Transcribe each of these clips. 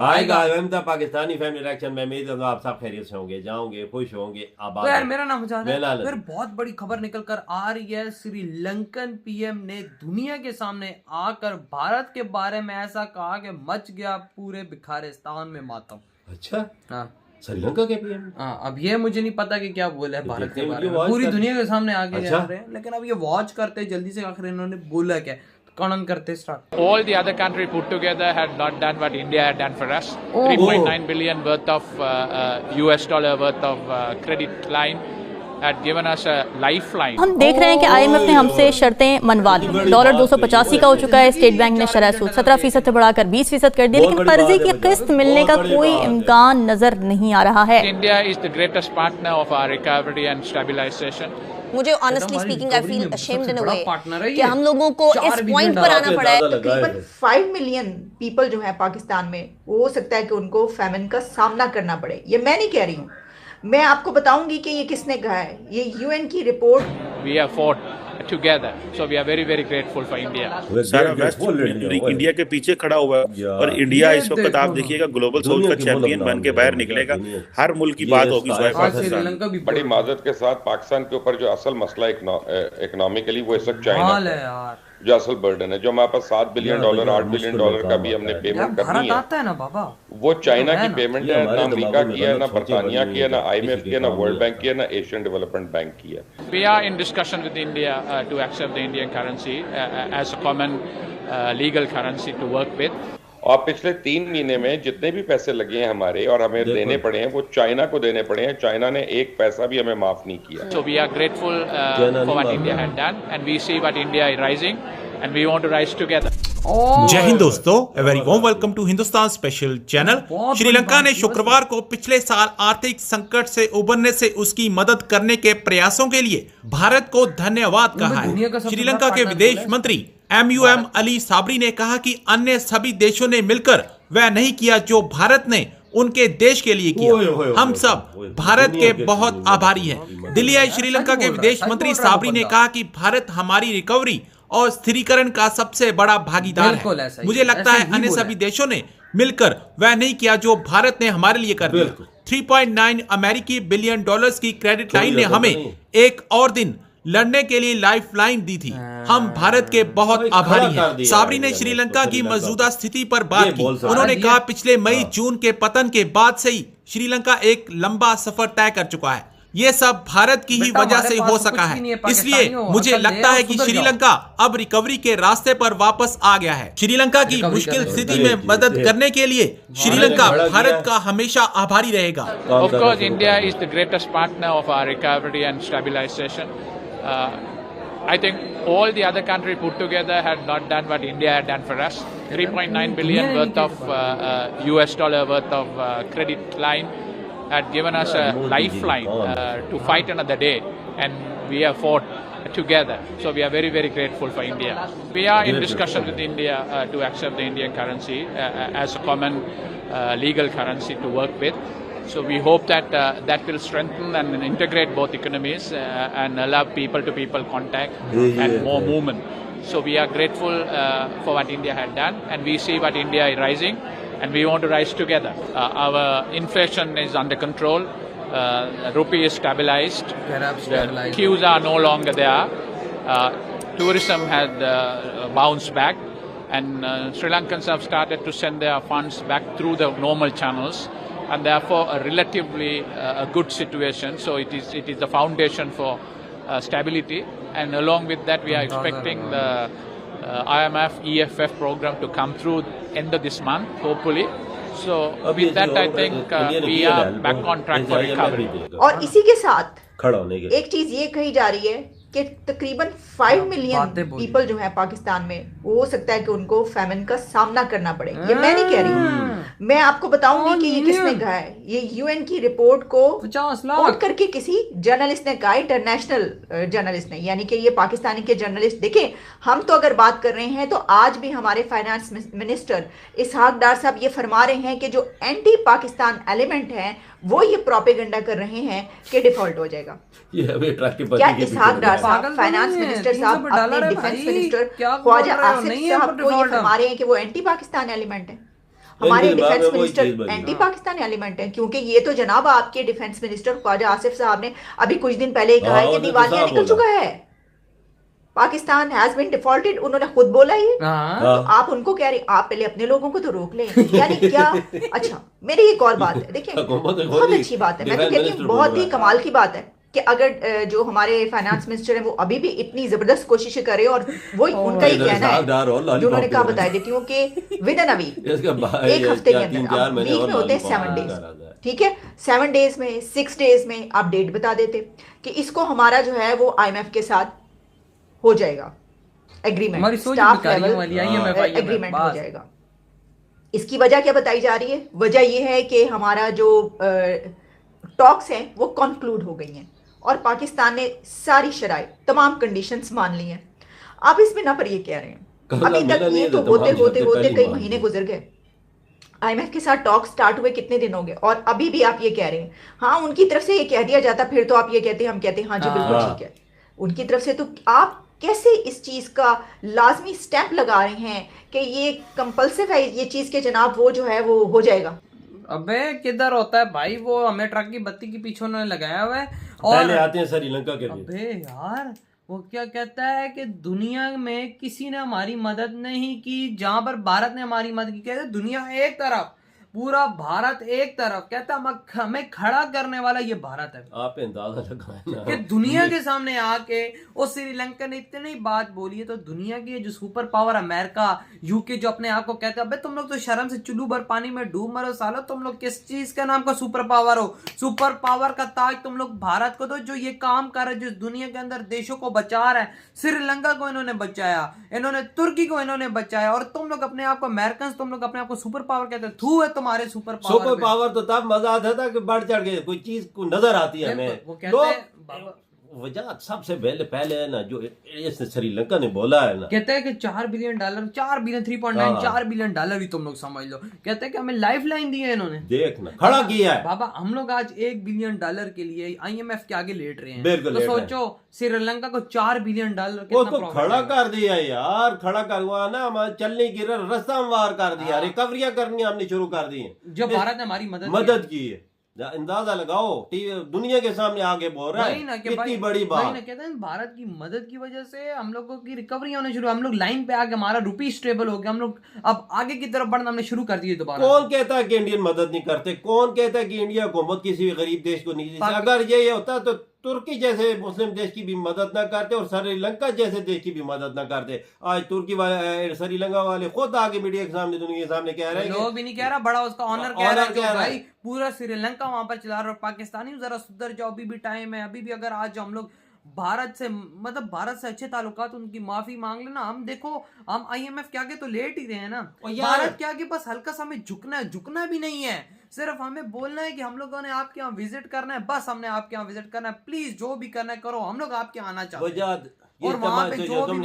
आएगा the Pakistani family election में उम्मीद है आप सब खैरियत से होंगे, जाओगे, खुश होंगे, आबाद। तो यार मेरा नाम मुजाहिद है। फिर बहुत बड़ी खबर निकल कर आ रही है। श्रीलंकन पीएम ने दुनिया के सामने आकर भारत के बारे में ऐसा कहा कि मच गया पूरे बिखारिस्तान में मातम। अच्छा, हाँ, श्रीलंका के पीएम। हाँ, अब ये मुझे नहीं पता कि क्या बोला है भारत के बारे में, पूरी दुनिया के सामने आके जा रहे हैं। लेकिन अब ये वॉच करते जल्दी से आखिर इन्होंने बोला क्या, कौन करते start. All the other country put together had not done what India had done for us. 3.9 billion worth of US dollar worth of credit line had given us a lifeline. हम देख रहे हैं कि IMF ने हमसे शर्तें मनवा ली। Dollar 285 का हो चुका है। स्टेट बैंक ने शरह सूद 17% से बढ़ाकर 20% कर दिया, लेकिन कर्जे की किस्त मिलने का कोई इम्कान नजर नहीं आ रहा है। India is the greatest partner of our recovery and stabilization. मुझे honestly speaking I feel ashamed in a way कि हम लोगों को इस पॉइंट पर आना पड़ा है। तकरीबन 5 मिलियन पीपल जो है पाकिस्तान में, वो हो सकता है कि उनको फैमिन का सामना करना पड़े। ये मैं नहीं कह रही हूँ, मैं आपको बताऊंगी कि ये किसने कहा है। ये यूएन की report. We have fought together, so we are very very grateful for India. सारा वेस्ट इंडिया के पीछे खड़ा हुआ है और इंडिया इस वक्त आप देखिएगा ग्लोबल साउथ का चैंपियन बन के बाहर निकलेगा। हर मुल्क की बात होगी पाकिस्तान। बड़ी माजरत के साथ पाकिस्तान के ऊपर जो असल मसला इकोनॉमिकली वो इस वक्त चाइना है, जो असल बर्डन है, जो हमारे पास $7 बिलियन $8 बिलियन का भी हमने पेमेंट करनी है, वो चाइना की पेमेंट है। ना अमेरिका की है, ना बरतानिया की है, ना IMF की है, ना वर्ल्ड बैंक की है, ना एशियन डेवलपमेंट बैंक की है। We are in discussion with India to accept the Indian currency as a common legal currency to work with. और पिछले 3 महीने में जितने भी पैसे लगे हैं हमारे और हमें देने पड़े हैं, वो चाइना को देने पड़े हैं। चाइना ने एक पैसा भी हमें माफ नहीं किया। So we are grateful for what India had done, and we see what India is rising, and we want to rise together. जय हिंद दोस्तों, a very warm welcome to Hindustan special channel. Sri Lanka ने शुक्रवार को पिछले साल आर्थिक संकट से उबरने से उसकी मदद करने के प्रयासों के लिए भारत को धन्यवाद कहा है। श्रीलंका के विदेश मंत्री MUM अली साबरी ने कहा कि अन्य सभी देशों ने मिलकर वह नहीं किया जो भारत ने उनके देश के लिए किया। हम सब भारत के बहुत आभारी हैं। दिल्ली आए श्रीलंका के विदेश मंत्री साबरी ने कहा कि भारत हमारी रिकवरी और स्थिरीकरण का सबसे बड़ा भागीदार है। मुझे लगता है अन्य सभी देशों ने मिलकर वह नहीं किया जो भारत ने हमारे लिए कर दिया। 3.9 अमेरिकी बिलियन डॉलर्स की क्रेडिट लाइन ने हमें एक और दिन लड़ने के लिए लाइफ लाइन दी थी। हम भारत के बहुत आभारी हैं। साबरी ने श्रीलंका की मौजूदा स्थिति पर बात की। उन्होंने कहा पिछले मई जून के पतन के बाद से ही श्रीलंका एक लंबा सफर तय कर चुका है। ये सब भारत की ही वजह से हो सका है। इसलिए मुझे लगता है कि श्रीलंका अब रिकवरी के रास्ते पर वापस आ गया है। श्रीलंका की मुश्किल स्थिति में मदद करने के लिए श्रीलंका भारत का हमेशा आभारी रहेगा। Of course, India is the greatest partner of our recovery and stabilization. I think all the other country put together had not done what India had done for us. 3.9 billion worth of US dollar worth of credit line had given us a lifeline to fight another day, and we have fought together. So we are very very grateful for India. We are in discussion with India to accept the Indian currency as a common legal currency to work with. So we hope that that will strengthen and integrate both economies and allow people to people contact and more movement. So we are grateful for what India had done, and we see what India is rising, and we want to rise together. Our inflation is under control. Rupee is stabilized. The queues are no longer there. Tourism has bounced back, and Sri Lankans have started to send their funds back through the normal channels, and therefore a relatively a good situation. So it is the foundation for stability, and along with that we are expecting the IMF EFF program to come through end of this month, hopefully. So with that I think we are back on track for recovery. और इसी के साथ एक चीज ये कही जा रही है कि तकरीबन 5 मिलियन पीपल जो है पाकिस्तान में, वो हो सकता है कि उनको फैमिन का सामना करना पड़े। ये मैं नहीं कह रही हूँ, मैं आपको बताऊंगी कि ये किसने कहा है। ये यूएन की रिपोर्ट को कोट करके किसी जर्नलिस्ट ने कहा, इंटरनेशनल जर्नलिस्ट ने, यानी कि ये पाकिस्तानी के जर्नलिस्ट। देखें, हम तो अगर बात कर रहे हैं तो आज भी हमारे फाइनेंस मिनिस्टर इसहाक डार साहब ये फरमा रहे हैं कि जो एंटी पाकिस्तान एलिमेंट है वो ये प्रोपेगेंडा कर रहे हैं कि डिफॉल्ट हो जाएगा। क्या इसहाक डार साहब, फाइनेंस मिनिस्टर साहब, अपने डिफेंस मिनिस्टर ख्वाजा आसिफ साहब को ये फरमा रहे हैं कि वो एंटी पाकिस्तान एलिमेंट है? हमारे defence minister anti Pakistan element है, क्योंकि ये तो जनाब आपके डिफेंस मिनिस्टर ख्वाजा आसिफ साहब ने अभी कुछ दिन पहले ही कहा है कि दिवालिया निकल चुका है, पाकिस्तान हैज बीन डिफॉल्टेड, उन्होंने खुद बोला ये। तो आप उनको कह रहे, आप पहले अपने लोगों को तो रोक लें, यानी क्या? अच्छा, मेरी एक और बात है, देखिए बहुत अच्छी बात है, मैं तो कहती हूँ बहुत ही कमाल की बात है कि अगर जो हमारे फाइनेंस मिनिस्टर हैं वो अभी भी इतनी जबरदस्त कोशिश करे, और वो उनका ही कहना है जो उन्होंने कहा, बता देती हूँ कि विद इन अ वीक, एक हफ्ते के अंदर, वीक में होते हैं 7 डेज, ठीक है, 7 डेज में 6 डेज में आप डेट बता देते कि इसको हमारा जो है वो IMF के साथ हो जाएगा एग्रीमेंट, स्टाफ लेवल एग्रीमेंट हो जाएगा। इसकी वजह क्या बताई जा रही है? वजह यह है कि हमारा जो टॉक्स हैं वो कंक्लूड हो गई हैं और पाकिस्तान ने सारी शराइ, तमाम कंडीशंस मान ली हैं। आप इसमें ना पर ये कह रहे हैं अभी तक ये तो होते होते होते कई महीने गुजर गए, IMF के साथ टॉक स्टार्ट हुए कितने दिन हो गए, और अभी भी आप ये कह रहे हैं। हाँ, उनकी तरफ से ये कह दिया जाता, फिर तो आप ये कहते हैं, हम कहते हैं हाँ जी बिल्कुल ठीक है, उनकी तरफ से। तो आप कैसे इस चीज का लाजमी स्टैंप लगा रहे हैं कि ये कंपल्सिव है ये चीज के जनाब वो जो है वो हो जाएगा? अबे किधर होता है भाई, वो हमें ट्रक की बत्ती के पीछे उन्होंने लगाया हुआ है और पहले आते हैं श्रीलंका के लिए। अबे यार वो क्या कहता है कि दुनिया में किसी ने हमारी मदद नहीं की जहां पर भारत ने हमारी मदद की। कहते दुनिया एक तरफ, पूरा भारत एक तरफ, कहता हमें खड़ा करने वाला ये भारत है। आप अंदाजा लगाएं ना कि दुनिया के सामने आके और श्रीलंका ने इतनी बात बोली है, तो दुनिया की जो सुपर पावर अमेरिका, यूके जो अपने आप को कहते हैं, अबे तुम लोग तो शर्म से चुल्लू भर पानी में डूब मरो सालो, तुम लोग किस चीज का नाम का सुपर पावर हो? सुपर पावर का ताज तुम लोग भारत को दो, जो ये काम कर रहे, जो दुनिया के अंदर देशों को बचा रहा है। श्रीलंका को इन्होंने बचाया, इन्होंने तुर्की को इन्होंने बचाया, और तुम लोग अपने आप को अमेरिकन, तुम लोग अपने आप को सुपर पावर कहते हैं। थू है तुम्हारे सुपर पावर तो तब मजा आता था कि बढ़ चढ़ के कोई चीज को नजर आती है हमें। वो कहते हैं वजह सबसे पहले है ना, जो इसने श्रीलंका ने बोला है ना, कहते हैं कि $4 बिलियन, 3.9 बिलियन डॉलर भी तुम लोग समझ लो। कहते हैं कि हमें लाइफ लाइन दी है इन्होंने, देखना खड़ा किया है बाबा। हम लोग आज $1 बिलियन के लिए IMF के आगे लेट रहे हैं, तो सोचो श्रीलंका को $4 बिलियन उसको खड़ा कर दिया यार, खड़ा करवा ना, चलने की रास्ता हमवार कर दिया, रिकवरियां करनी हमने शुरू कर दी है, जो भारत ने हमारी मदद की है। अंदाजा लगाओ, दुनिया के सामने आगे बोल रहा है कितनी बड़ी बात। कहते हैं भारत की मदद की वजह से हम लोगों की रिकवरी होने शुरू, हम लोग लाइन पे आके, हमारा रुपी स्टेबल हो गया, हम लोग अब आगे की तरफ बढ़ना हमने शुरू कर दिए दोबारा। कौन कहता है कि इंडियन मदद नहीं करते? कौन कहता है कि इंडिया हुकूमत किसी भी गरीब देश को नहीं? अगर ये होता तो तुर्की जैसे मुस्लिम देश की भी मदद ना करते और श्रीलंका जैसे देश की भी मदद ना करते। आज तुर्की वाले, श्रीलंका वाले खुद आगे मीडिया के सामने, दुनिया के सामने कह रहे हैं, लोग भी नहीं कह रहा, बड़ा उसका ऑनर कह रहा है भाई पूरा श्रीलंका वहां पर चला रहा है। पाकिस्तानी जरा सुधर जाओ, अभी भी टाइम है, अभी भी अगर आज हम लोग भारत से, मतलब भारत से अच्छे ताल्लुकात, उनकी माफी मांग लेना। हम देखो, हम IMF के आगे तो लेट ही रहे हैं ना, भारत के आगे बस हल्का सा हमें झुकना भी नहीं है, सिर्फ हमें बोलना है कि हम लोगों ने आपके यहाँ विजिट करना है, बस हमने आपके यहाँ विजिट करना है, प्लीज जो भी करना है करो, हम लोग आपके यहाँ आना चाहते हैं। और वहाँ पे जो भी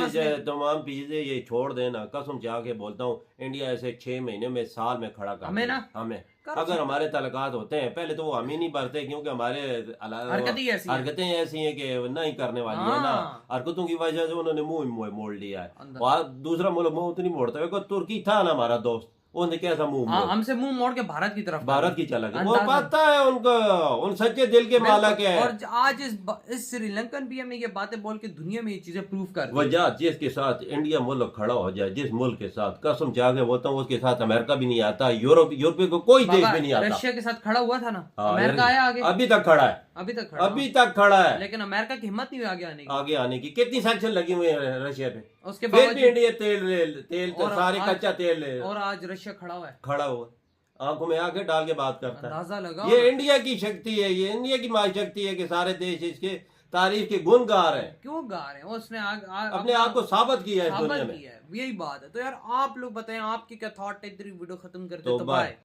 तमाम चीजें ये छोड़ देना, कसम चाह के बोलता हूँ, इंडिया ऐसे 6 महीने में, साल में खड़ा कर हमें ना, हमें अगर हमारे तलकात होते हैं, पहले तो वो हम ही नहीं भरते, क्योंकि हमारे हरकतें ऐसी हैं कि नहीं करने वाली है ना, हरकतों की वजह से उन्होंने मुंह मोड़ लिया है। और दूसरा मुल्क मुंह तो नहीं मोड़ता, तुर्की था ना हमारा दोस्त, उन्हें कैसा मुंह हमसे मुंह मोड़ के भारत की तरफ, भारत की चला गया। वो पता है उनको, उन सच्चे दिल के मालिक है। और आज इस श्रीलंकन PM ने ये बातें बोल के दुनिया में ये चीजें प्रूव कर दी। वजह जिसके साथ इंडिया मुल्क खड़ा हो जाए, जिस मुल्क के साथ, कसम चाह के बोलता हूँ, उसके साथ अमेरिका भी नहीं आता, यूरोप को कोई देश भी नहीं आता। रशिया के साथ खड़ा हुआ था ना, अमेरिका आया आगे, अभी तक खड़ा है, अभी तक खड़ा है, लेकिन अमेरिका की हिम्मत नहीं हुई आगे आने की। कितनी सैंक्शन लगी हुई है रशिया पे, उसके बाद भी इंडिया तेल तो सारे कच्चा तेल, और आज रशिया खड़ा हुआ है, आंखों में आंखें डाल के बात करता है। ये इंडिया की शक्ति है, ये इंडिया की महाशक्ति है कि सारे देश इसके तारीफ के गुण गा रहे हैं। क्यों गा रहे हैं? उसने अपने आप को साबित किया है इस दुनिया में। यही बात है। तो यार आप लोग बताएं आपकी क्या थॉट है, इधर वीडियो खत्म करते तो बाय।